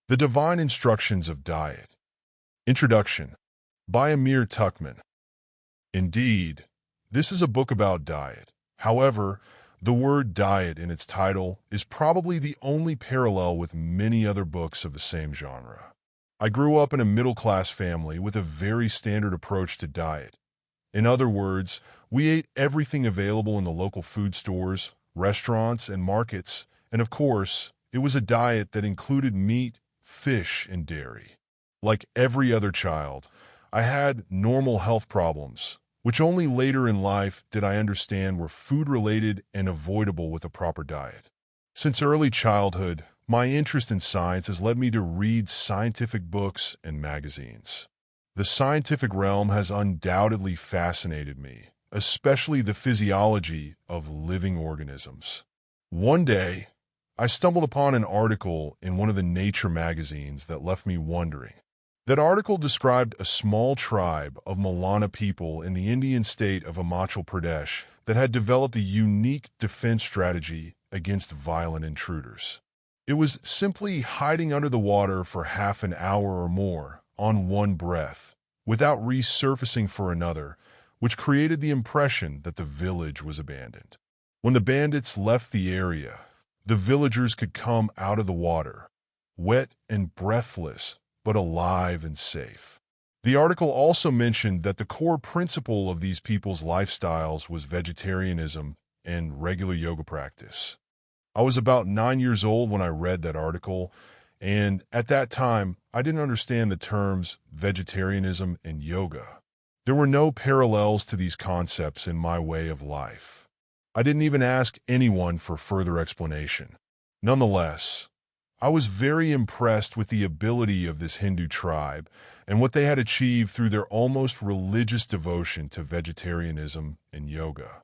The Divine Instructions of Diet. Introduction by Amir Tuchman. Indeed, this is a book about diet. However, the word diet in its title is probably the only parallel with many other books of the same genre. I grew up in a middle-class family with a very standard approach to diet. In other words, we ate everything available in the local food stores, restaurants, and markets, and of course, it was a diet that included meat, fish, and dairy. Like every other child, I had normal health problems, which only later in life did I understand were food-related and avoidable with a proper diet. Since early childhood, my interest in science has led me to read scientific books and magazines. The scientific realm has undoubtedly fascinated me, especially the physiology of living organisms. One day, I stumbled upon an article in one of the Nature magazines that left me wondering. That article described a small tribe of Malana people in the Indian state of Himachal Pradesh that had developed a unique defense strategy against violent intruders. It was simply hiding under the water for half an hour or more on one breath, without resurfacing for another, which created the impression that the village was abandoned. When the bandits left the area, the villagers could come out of the water, wet and breathless, but alive and safe. The article also mentioned that the core principle of these people's lifestyles was vegetarianism and regular yoga practice. I was about 9 years old when I read that article, and at that time, I didn't understand the terms vegetarianism and yoga. There were no parallels to these concepts in my way of life. I didn't even ask anyone for further explanation. Nonetheless, I was very impressed with the ability of this Hindu tribe and what they had achieved through their almost religious devotion to vegetarianism and yoga.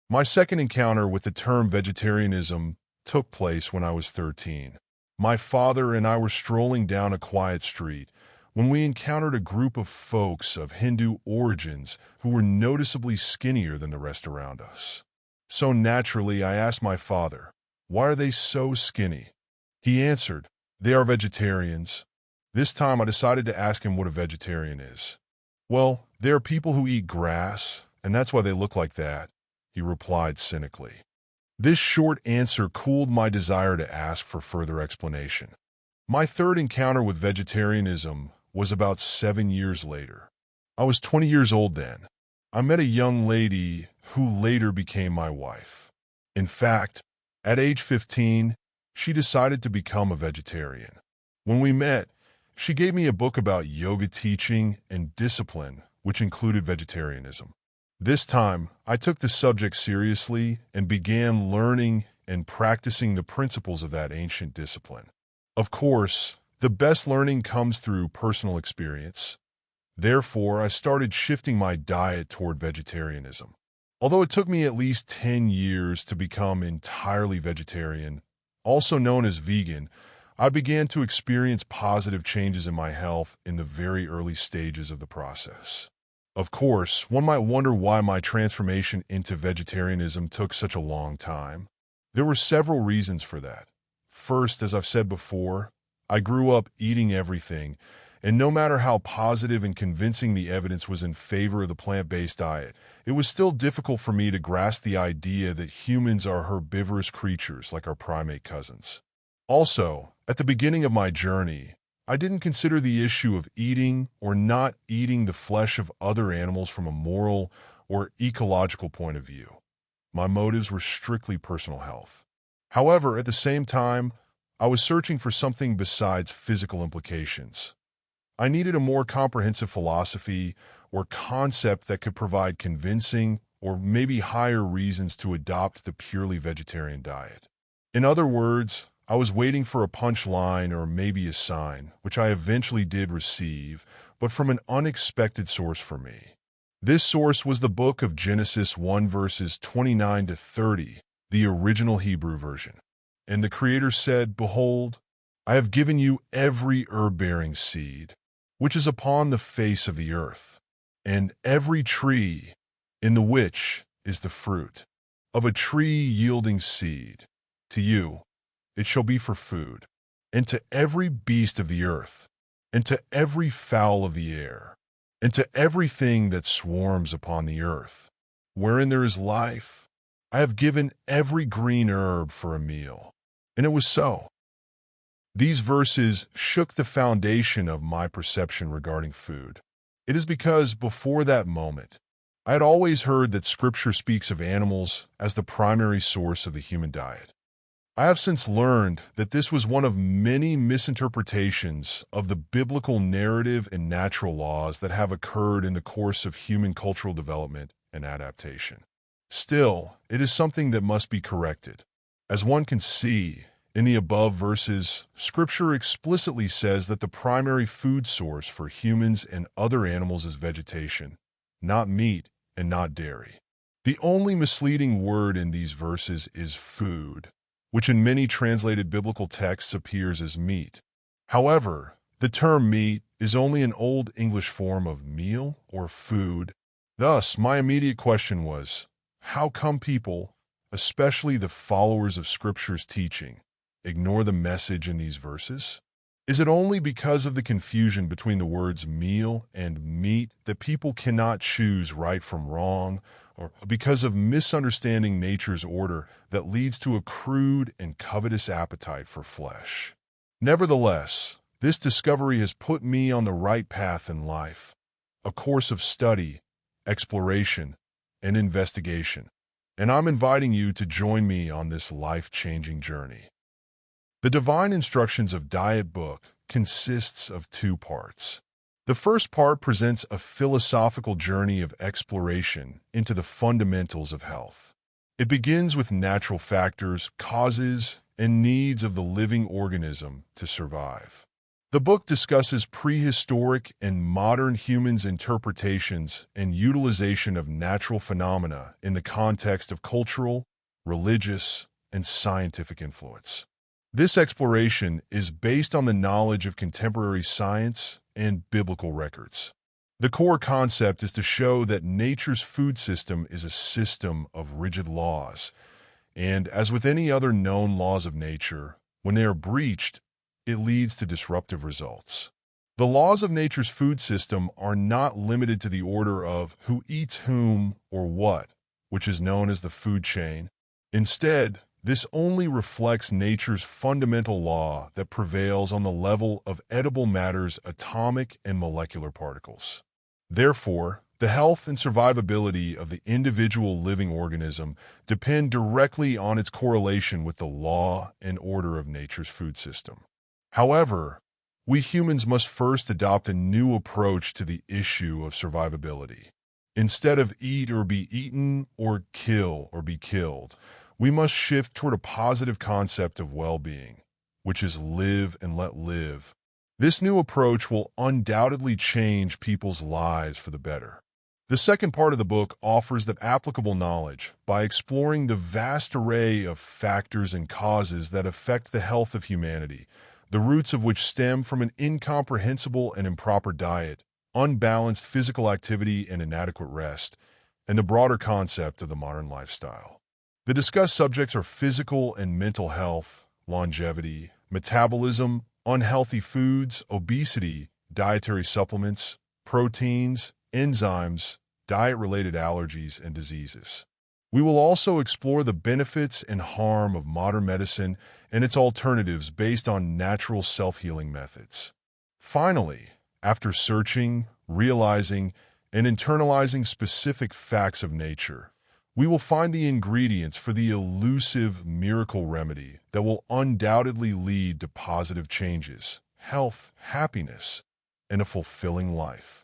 My second encounter with the term vegetarianism took place when I was 13. My father and I were strolling down a quiet street when we encountered a group of folks of Hindu origins who were noticeably skinnier than the rest around us. So naturally, I asked my father, "Why are they so skinny?" He answered, "They are vegetarians." This time I decided to ask him what a vegetarian is. "Well, they are people who eat grass, and that's why they look like that," he replied cynically. This short answer cooled my desire to ask for further explanation. My third encounter with vegetarianism was about 7 years later. I was 20 years old then. I met a young lady who later became my wife. In fact, at age 15, she decided to become a vegetarian. When we met, she gave me a book about yoga teaching and discipline, which included vegetarianism. This time, I took the subject seriously and began learning and practicing the principles of that ancient discipline. Of course, the best learning comes through personal experience. Therefore, I started shifting my diet toward vegetarianism. Although it took me at least 10 years to become entirely vegetarian, also known as vegan, I began to experience positive changes in my health in the very early stages of the process. Of course, one might wonder why my transformation into vegetarianism took such a long time. There were several reasons for that. First, as I've said before, I grew up eating everything, and no matter how positive and convincing the evidence was in favor of the plant-based diet, it was still difficult for me to grasp the idea that humans are herbivorous creatures like our primate cousins. Also, at the beginning of my journey, I didn't consider the issue of eating or not eating the flesh of other animals from a moral or ecological point of view. My motives were strictly personal health. However, at the same time, I was searching for something besides physical implications. I needed a more comprehensive philosophy or concept that could provide convincing or maybe higher reasons to adopt the purely vegetarian diet. In other words, I was waiting for a punchline or maybe a sign, which I eventually did receive, but from an unexpected source for me. This source was the book of Genesis 1 verses 29 to 30, the original Hebrew version. And the Creator said, "Behold, I have given you every herb-bearing seed, which is upon the face of the earth, and every tree in the which is the fruit of a tree yielding seed. To you it shall be for food, and to every beast of the earth, and to every fowl of the air, and to everything that swarms upon the earth, wherein there is life. I have given every green herb for a meal. And it was so. These verses shook the foundation of my perception regarding food. It is because before that moment, I had always heard that Scripture speaks of animals as the primary source of the human diet. I have since learned that this was one of many misinterpretations of the biblical narrative and natural laws that have occurred in the course of human cultural development and adaptation. Still, it is something that must be corrected. As one can see, in the above verses, Scripture explicitly says that the primary food source for humans and other animals is vegetation, not meat and not dairy. The only misleading word in these verses is food, which in many translated biblical texts appears as meat. However, the term meat is only an Old English form of meal or food. Thus, my immediate question was, how come people, especially the followers of Scripture's teaching, ignore the message in these verses? Is it only because of the confusion between the words meal and meat that people cannot choose right from wrong, or because of misunderstanding nature's order that leads to a crude and covetous appetite for flesh? Nevertheless, this discovery has put me on the right path in life, a course of study, exploration, and investigation, and I'm inviting you to join me on this life-changing journey. The Divine Instructions of Diet book consists of 2 parts. The first part presents a philosophical journey of exploration into the fundamentals of health. It begins with natural factors, causes, and needs of the living organism to survive. The book discusses prehistoric and modern humans' interpretations and utilization of natural phenomena in the context of cultural, religious, and scientific influence. This exploration is based on the knowledge of contemporary science and biblical records. The core concept is to show that nature's food system is a system of rigid laws, and as with any other known laws of nature, when they are breached, it leads to disruptive results. The laws of nature's food system are not limited to the order of who eats whom or what, which is known as the food chain. Instead, this only reflects nature's fundamental law that prevails on the level of edible matter's atomic and molecular particles. Therefore, the health and survivability of the individual living organism depend directly on its correlation with the law and order of nature's food system. However, we humans must first adopt a new approach to the issue of survivability. Instead of eat or be eaten or kill or be killed, we must shift toward a positive concept of well-being, which is live and let live. This new approach will undoubtedly change people's lives for the better. The second part of the book offers the applicable knowledge by exploring the vast array of factors and causes that affect the health of humanity, the roots of which stem from an incomprehensible and improper diet, unbalanced physical activity and inadequate rest, and the broader concept of the modern lifestyle. The discussed subjects are physical and mental health, longevity, metabolism, unhealthy foods, obesity, dietary supplements, proteins, enzymes, diet-related allergies, and diseases. We will also explore the benefits and harm of modern medicine and its alternatives based on natural self-healing methods. Finally, after searching, realizing, and internalizing specific facts of nature, we will find the ingredients for the elusive miracle remedy that will undoubtedly lead to positive changes, health, happiness, and a fulfilling life.